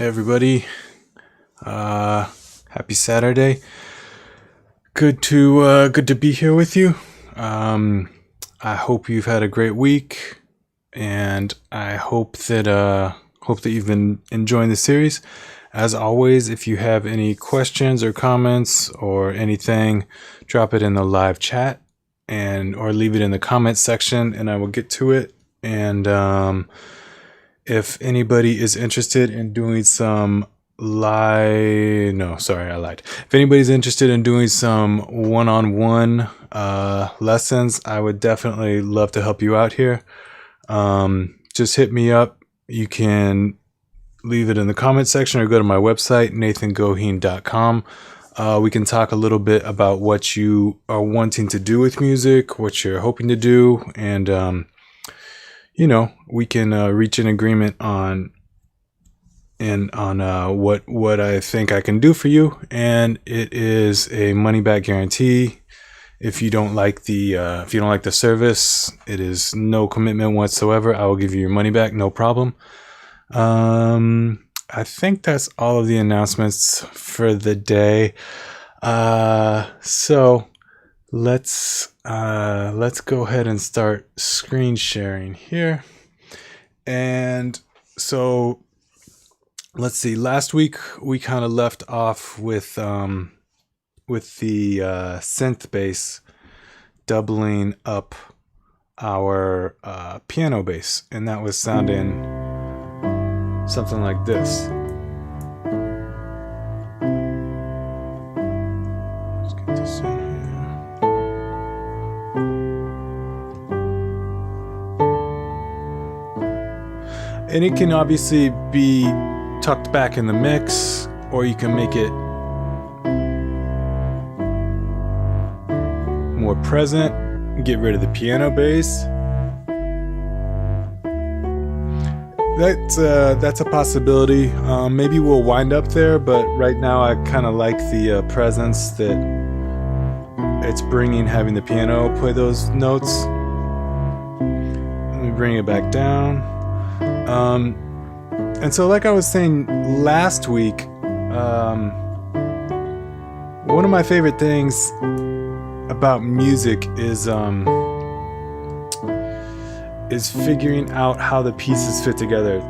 Hey everybody, happy Saturday. Good to be here with you. I hope you've had a great week, and I hope that you've been enjoying the series. As always, if you have any questions or comments or anything, drop it in the live chat or leave it in the comments section, and I will get to it. And if anybody is interested in doing some If anybody's interested in doing some one-on-one lessons, I would definitely love to help you out here. Just hit me up. You can leave it in the comment section or go to my website, nathangoheen.com. We can talk a little bit about what you are wanting to do with music, what you're hoping to do, and we can reach an agreement on what I think I can do for you. And it is a money back guarantee. If you don't like the service, it is no commitment whatsoever. I will give you your money back, no problem. I think that's all of the announcements for the day. So let's go ahead and start screen sharing here. And so let's see, last week we kind of left off with the synth bass doubling up our piano bass, and that was sounding something like this. Let's get this in here. And it can obviously be tucked back in the mix, or you can make it more present, get rid of the piano bass. That's a possibility. Maybe we'll wind up there, but right now I kind of like the presence that it's bringing, having the piano play those notes. Let me bring it back down. And so, like I was saying last week, one of my favorite things about music is figuring out how the pieces fit together.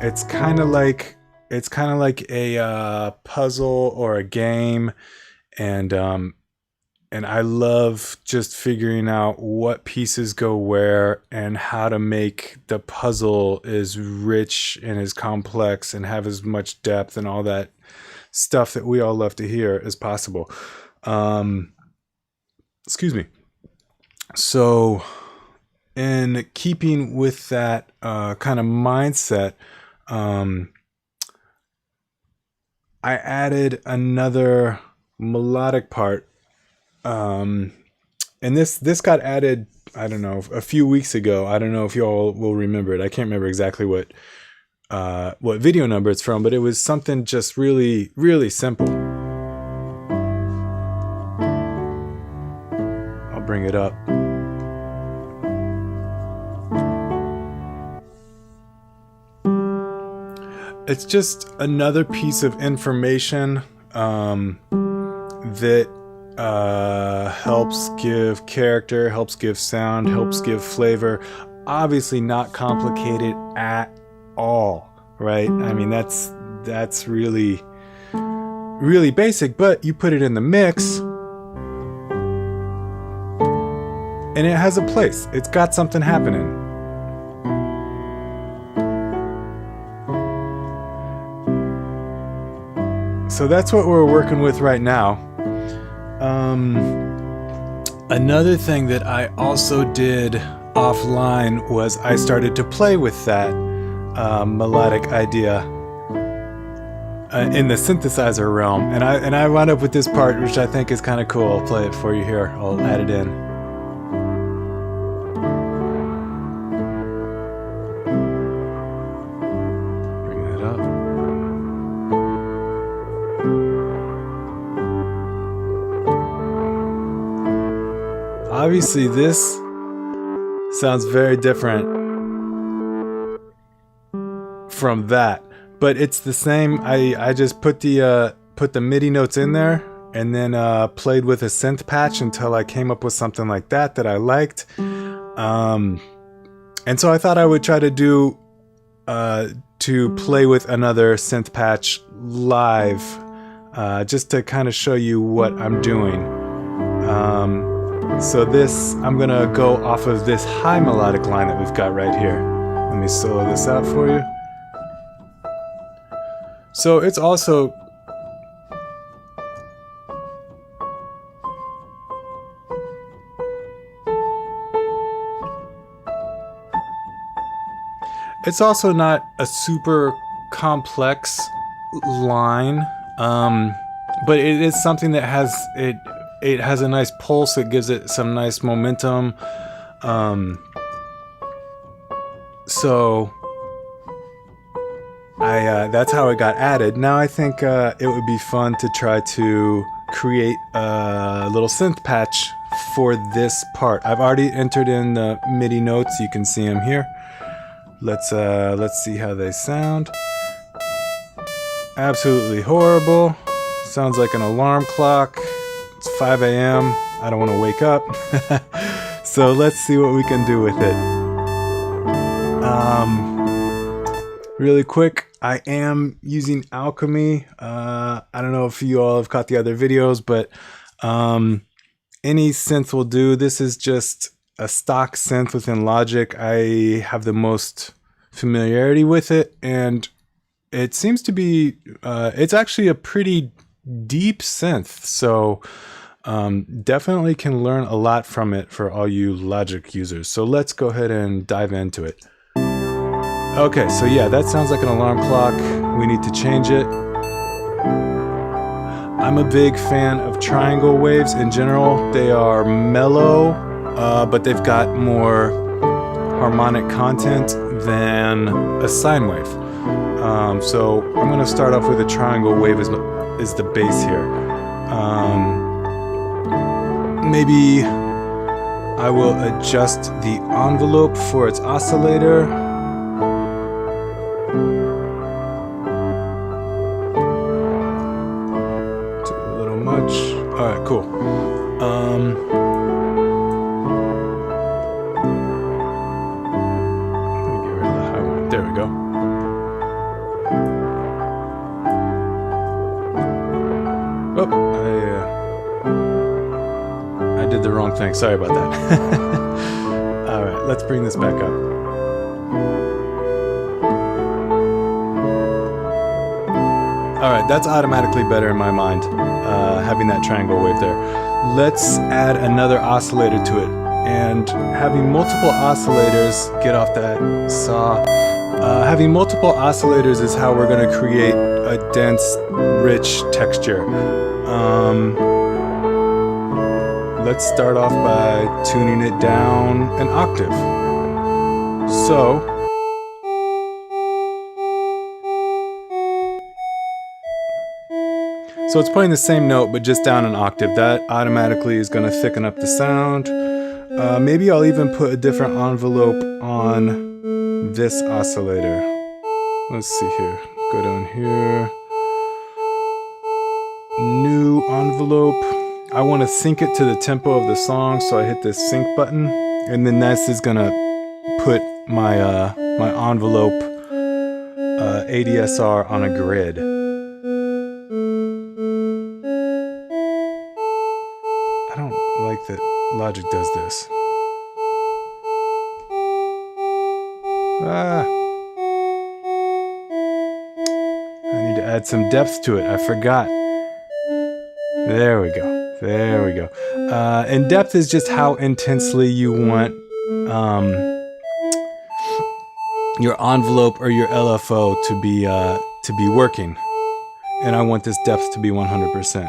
It's kind of like a puzzle or a game, and I love just figuring out what pieces go where and how to make the puzzle as rich and as complex and have as much depth and all that stuff that we all love to hear as possible. Excuse me. So, in keeping with that kind of mindset, I added another melodic part. And this got added, I don't know, a few weeks ago. I don't know if y'all will remember it. I can't remember exactly what video number it's from, but it was something just really, really simple. I'll bring it up. It's just another piece of information that helps give character, helps give sound, helps give flavor. Obviously not complicated at all, right? I mean, that's really, really basic, but you put it in the mix and it has a place. It's got something happening. So that's what we're working with right now. Another thing that I also did offline was I started to play with that melodic idea in the synthesizer realm, and I wound up with this part, which I think is kind of cool. I'll play it for you here. I'll add it in. Obviously, this sounds very different from that, but it's the same. I just put the MIDI notes in there, and then played with a synth patch until I came up with something like that I liked. And so I thought I would try to do to play with another synth patch live, just to kind of show you what I'm doing. So this, I'm gonna go off of this high melodic line that we've got right here. Let me solo this out for you. So it's also not a super complex line, but it is something that has it has a nice pulse. It gives it some nice momentum. So that's how it got added. Now I think it would be fun to try to create a little synth patch for this part. I've already entered in the MIDI notes. You can see them here. Let's see how they sound. Absolutely horrible. Sounds like an alarm clock. It's 5 a.m. I don't want to wake up. So let's see what we can do with it. Really quick, I am using Alchemy. I don't know if you all have caught the other videos, but any synth will do. This is just a stock synth within Logic. I have the most familiarity with it, and it seems to be it's actually a pretty deep synth, so definitely can learn a lot from it for all you Logic users. So let's go ahead and dive into it. Okay, so yeah, that sounds like an alarm clock. We need to change it. I'm a big fan of triangle waves in general. They are mellow, but they've got more harmonic content than a sine wave. So I'm going to start off with a triangle wave is the bass here. Maybe I will adjust the envelope for its oscillator. It's a little much. All right, cool. There we go. Oh, I did the wrong thing. Sorry about that. All right, let's bring this back up. All right, that's automatically better in my mind, having that triangle wave there. Let's add another oscillator to it. And having multiple oscillators, get off that saw. Having multiple oscillators is how we're going to create a dense, rich texture. Let's start off by tuning it down an octave. So it's playing the same note, but just down an octave. That automatically is going to thicken up the sound. Maybe I'll even put a different envelope on this oscillator. Let's see here. Go down here. New envelope. I want to sync it to the tempo of the song, so I hit this sync button, and then this is gonna put my my envelope ADSR on a grid. I don't like that Logic does this. I need to add some depth to it. I forgot. There we go. There we go. And depth is just how intensely you want your envelope or your LFO to be working. And I want this depth to be 100%.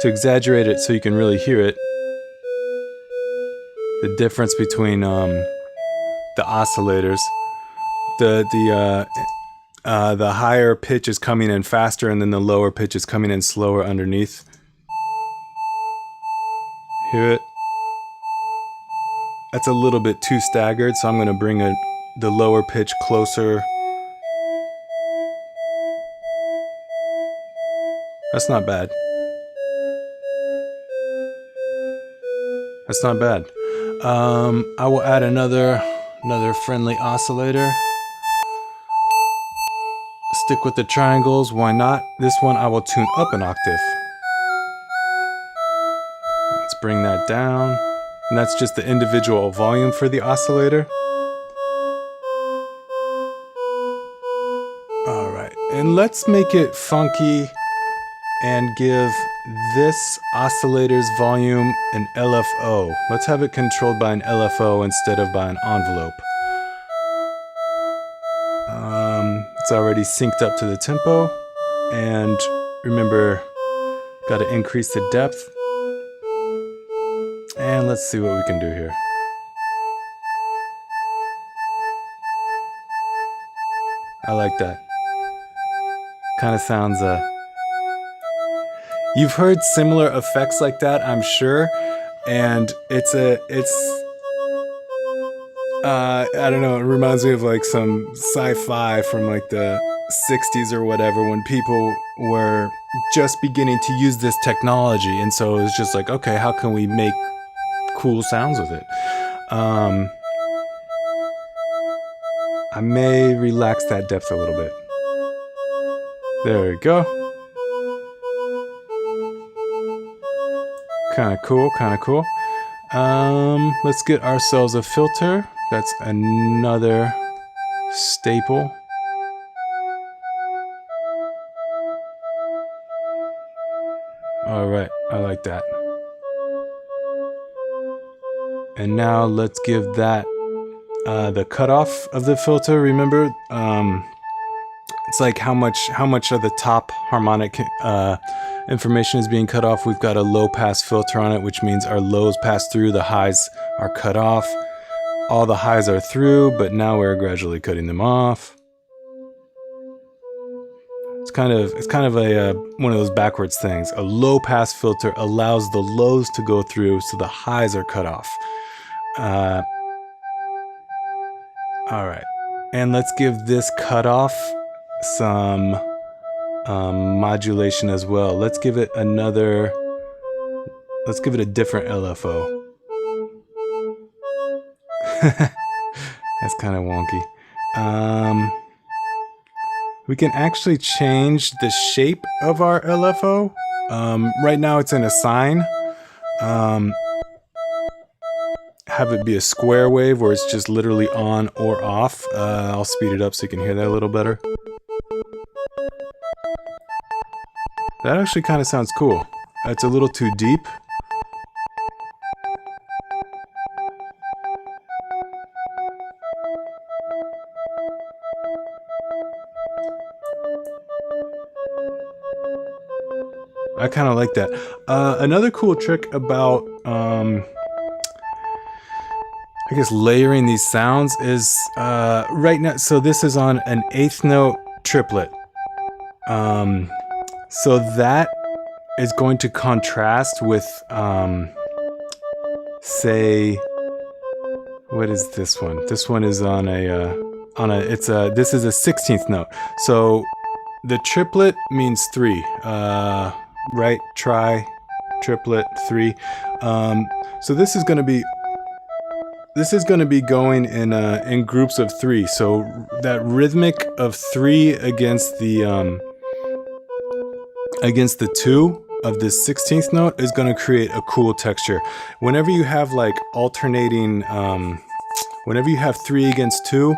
To exaggerate it so you can really hear it, the difference between the oscillators, the higher pitch is coming in faster, and then the lower pitch is coming in slower underneath. Hear it? that's a little bit too staggered, so I'm going to bring the lower pitch closer. That's not bad. That's not bad. I will add another friendly oscillator. Stick with the triangles, why not? This one I will tune up an octave. Let's bring that down. And that's just the individual volume for the oscillator. Alright, and let's make it funky and give this oscillator's volume an LFO. Let's have it controlled by an LFO instead of by an envelope. It's already synced up to the tempo, and remember, got to increase the depth. And let's see what we can do here. I like that. Kind of sounds you've heard similar effects like that, I'm sure, and I don't know, it reminds me of like some sci-fi from like the 60s or whatever, when people were just beginning to use this technology, and so it was just like, okay, how can we make cool sounds with it? I may relax that depth a little bit. There we go. Kind of cool, kind of cool. Let's get ourselves a filter. That's another staple. All right, I like that. And now let's give that the cutoff of the filter. Remember, it's like how much of the top harmonic information is being cut off. We've got a low pass filter on it, which means our lows pass through, the highs are cut off. All the highs are through, but now we're gradually cutting them off. It's kind of a one of those backwards things. A low pass filter allows the lows to go through, so the highs are cut off. All right, and let's give this cutoff some modulation as well. Let's give it a different LFO. That's kind of wonky. We can actually change the shape of our LFO. Right now it's in a sine. Have it be a square wave where it's just literally on or off. I'll speed it up so you can hear that a little better. That actually kind of sounds cool. It's a little too deep. I kind of like that. Another cool trick about, I guess, layering these sounds is right now. So this is on an 8th note triplet. So that is going to contrast with, say, what is this one? This one is on this is a 16th note. So the triplet means 3. Right, tri, triplet, 3. So this is going to be going in groups of 3. So that rhythmic of 3 against the 2 of this 16th note is going to create a cool texture. Whenever you have like alternating, whenever you have 3 against 2.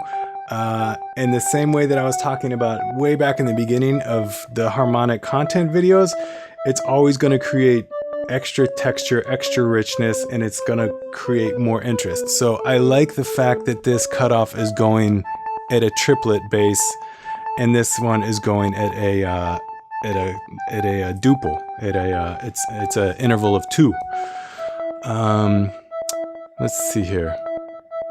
In the same way that I was talking about way back in the beginning of the harmonic content videos, it's always going to create extra texture, extra richness, and it's going to create more interest. So I like the fact that this cutoff is going at a triplet bass, and this one is going at a duple. It's an interval of 2. Let's see here.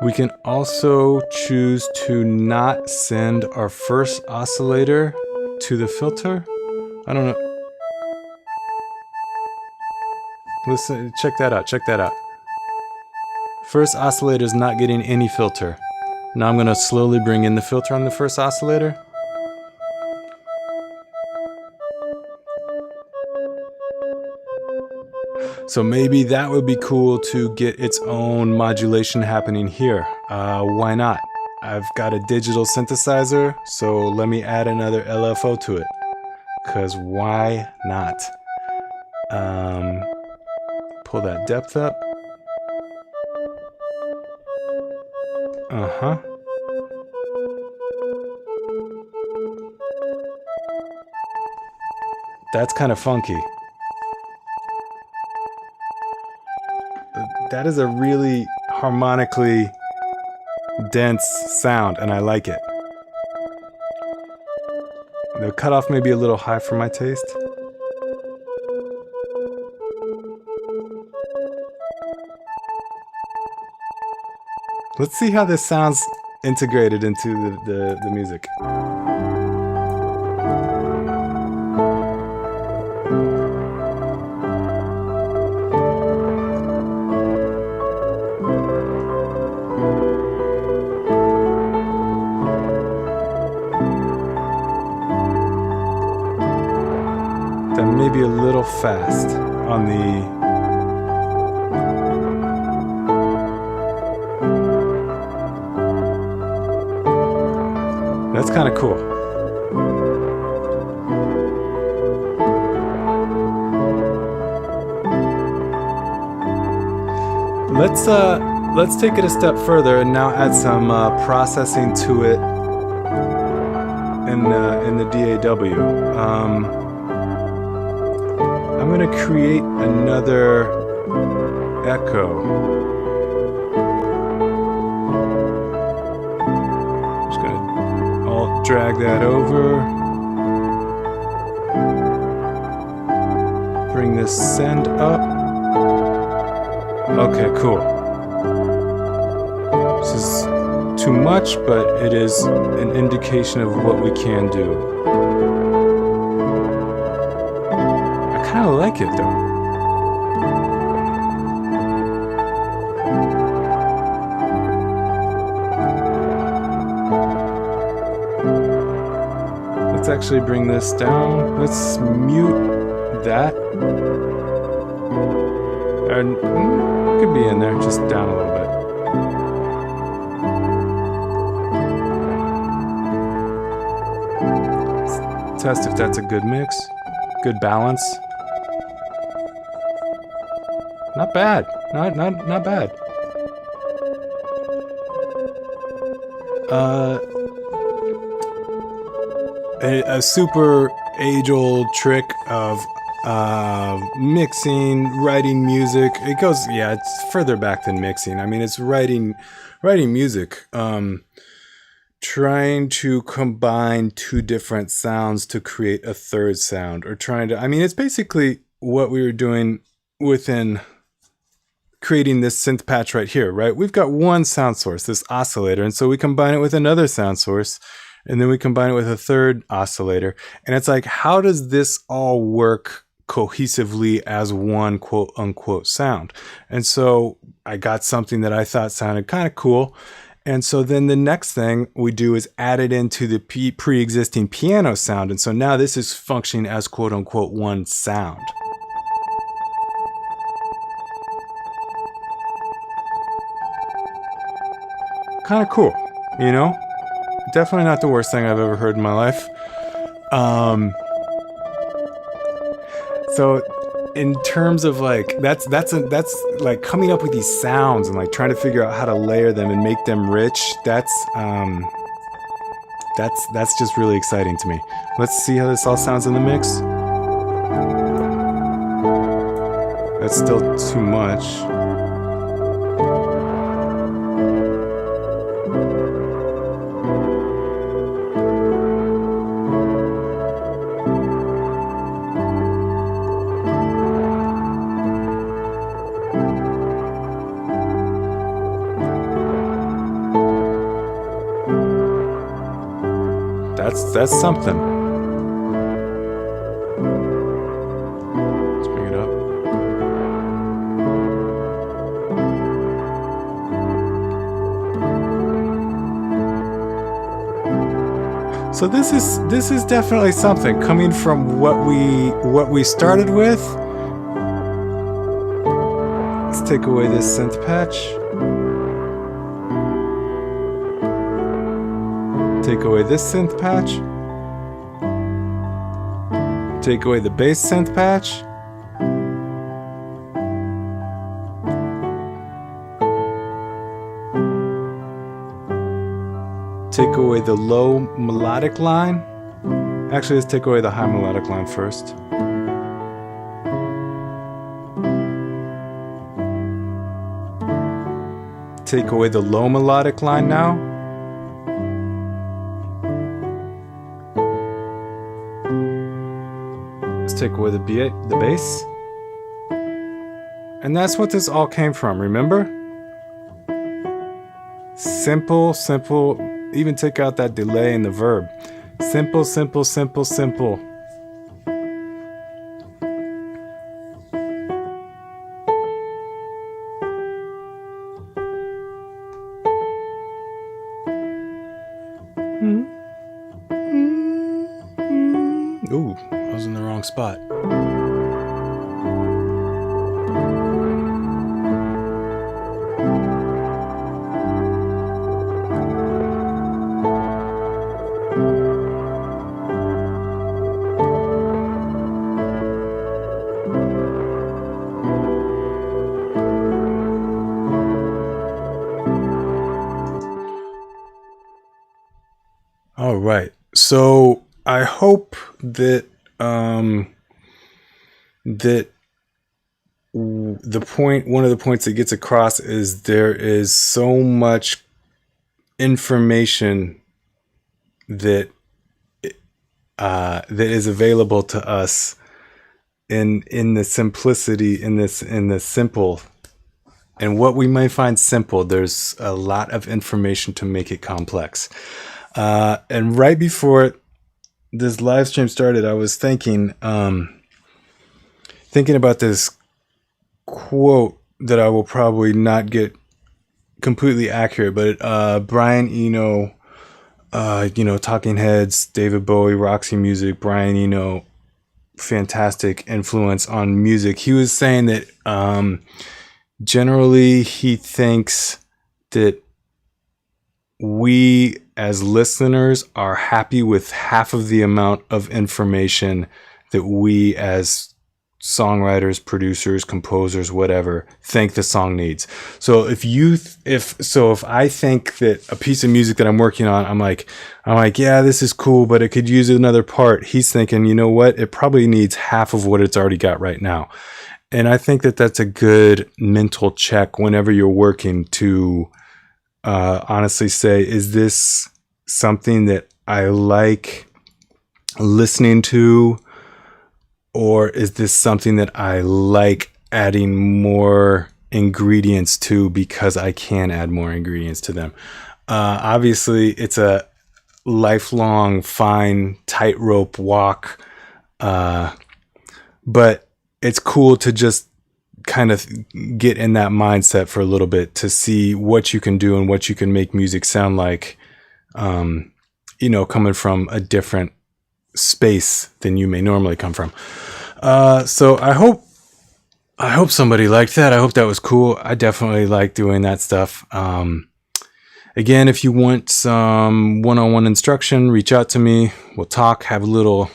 We can also choose to not send our first oscillator to the filter. I don't know. Listen, check that out. First oscillator is not getting any filter. Now I'm going to slowly bring in the filter on the first oscillator. So maybe that would be cool to get its own modulation happening here. Why not? I've got a digital synthesizer, so let me add another LFO to it. Because why not? Pull that depth up. Uh-huh. That's kind of funky. That is a really harmonically dense sound, and I like it. The cutoff may be a little high for my taste. Let's see how this sounds integrated into the music. That may be a little fast on the... That's kind of cool. Let's take it a step further and now add some processing to it in the DAW. I'm going to create another echo. Drag that over. Bring this send up. Okay, cool. This is too much, but it is an indication of what we can do. I kind of like it though. Let's actually bring this down. Let's mute that. And could be in there, just down a little bit. Let's test if that's a good mix, good balance. Not bad. Not bad. A super age-old trick of mixing, writing music. It goes, yeah, it's further back than mixing. I mean, it's writing music. Trying to combine two different sounds to create a third sound, or trying to, I mean, it's basically what we were doing within creating this synth patch right here, right? We've got one sound source, this oscillator, and so we combine it with another sound source, and then we combine it with a third oscillator. And it's like, how does this all work cohesively as one quote unquote sound? And so I got something that I thought sounded kind of cool. And so then the next thing we do is add it into the pre-existing piano sound. And so now this is functioning as quote unquote one sound. Kind of cool, you know? Definitely not the worst thing I've ever heard in my life. So in terms of like, that's like coming up with these sounds and like trying to figure out how to layer them and make them rich. That's just really exciting to me. Let's see how this all sounds in the mix. That's still too much. That's something. Let's bring it up. So this is definitely something coming from what we started with. Let's take away this synth patch. Take away this synth patch. Take away the bass synth patch. Take away the low melodic line. Actually, let's take away the high melodic line first. Take away the low melodic line now. Let's take away the bass. And that's what this all came from, remember? Simple, simple. Even take out that delay in the verb. Simple, simple, simple, simple. Ooh, I was in the wrong spot. All right. So I hope that one of the points that gets across is there is so much information that is available to us in the simplicity, in the simple. And what we might find simple, there's a lot of information to make it complex. And right before this live stream started, I was thinking about this quote that I will probably not get completely accurate, but Brian Eno, Talking Heads, David Bowie, Roxy Music, Brian Eno, fantastic influence on music. He was saying that generally he thinks that we as listeners are happy with half of the amount of information that we as songwriters, producers, composers, whatever, think the song needs. So if I think that a piece of music that I'm working on, I'm like, yeah, this is cool, but it could use another part. He's thinking, you know what? It probably needs half of what it's already got right now. And I think that that's a good mental check whenever you're working to honestly say, is this something that I like listening to, or is this something that I like adding more ingredients to because I can add more ingredients to them? Obviously, it's a lifelong, fine tightrope walk, but it's cool to just kind of get in that mindset for a little bit to see what you can do and what you can make music sound like, coming from a different space than you may normally come from. So I hope somebody liked that. I hope that was cool. I definitely like doing that stuff. Again, if you want some one-on-one instruction, reach out to me. We'll talk, have a little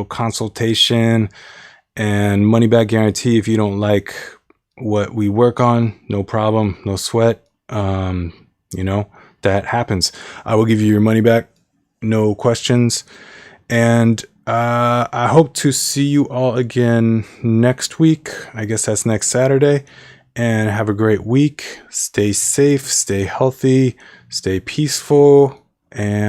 consultation, and money back guarantee. If you don't like what we work on, no problem, no sweat. That happens. I will give you your money back, no questions. And I hope to see you all again next week. I guess that's next Saturday. And have a great week. Stay safe, stay healthy, stay peaceful, and